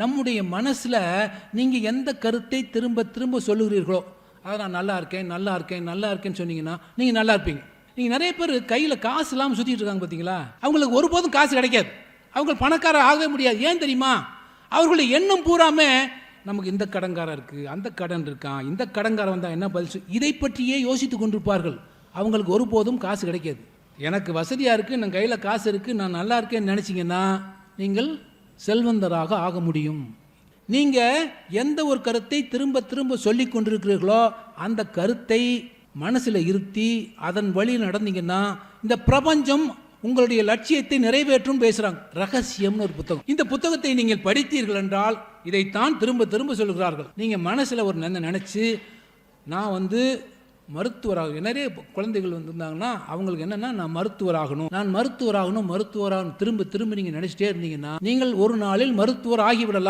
நம்முடைய மனசில் நீங்கள் எந்த கருத்தை திரும்ப திரும்ப சொல்லுகிறீர்களோ, அதை நான் நல்லா இருக்கேன் நல்லா இருக்கேன் நல்லா இருக்கேன்னு சொன்னீங்கன்னா நீங்கள் நல்லா இருப்பீங்க. நீங்கள் நிறைய பேர் கையில் காசு இல்லாமல் சுற்றிட்டு இருக்காங்க பார்த்தீங்களா, அவங்களுக்கு ஒருபோதும் காசு கிடைக்காது, அவங்க பணக்காரர் ஆகவே முடியாது. ஏன் தெரியுமா? அவர்களுடைய எண்ணம் பூராமே நமக்கு இந்த கடன்காரன் இருக்குது, அந்த கடன் இருக்கான், இந்த கடன்காரன் வந்தால் என்ன பதில் இதை பற்றியே யோசித்து கொண்டிருப்பார்கள். அவங்களுக்கு ஒருபோதும் காசு கிடைக்காது. எனக்கு வசதியாக இருக்குது, நான் கையில் காசு இருக்குது, நான் நல்லா இருக்கேன்னு நினச்சிங்கன்னா நீங்கள் செல்வந்தராக ஆக முடியும். நீங்கள் எந்த ஒரு கருத்தை திரும்ப திரும்ப சொல்லி கொண்டிருக்கிறீர்களோ அந்த கருத்தை மனசில் இருத்தி அதன் வழியில் நடந்தீங்கன்னா இந்த பிரபஞ்சம் உங்களுடைய லட்சியத்தை நிறைவேற்றும் பேசுகிறாங்க. ரகசியம்னு ஒரு புத்தகம். இந்த புத்தகத்தை நீங்கள் படித்தீர்கள் என்றால் இதைத்தான் திரும்ப திரும்ப சொல்கிறார்கள். நீங்கள் மனசில் ஒரு நினச்சி நான் மருத்துவராக, நிறைய குழந்தைகள் இருந்தாங்கன்னா அவங்களுக்கு என்னென்னா நான் மருத்துவராகணும் திரும்ப திரும்ப நீங்கள் நினச்சிட்டே இருந்தீங்கன்னா நீங்கள் ஒரு நாளில் மருத்துவர் ஆகிவிடலாம்.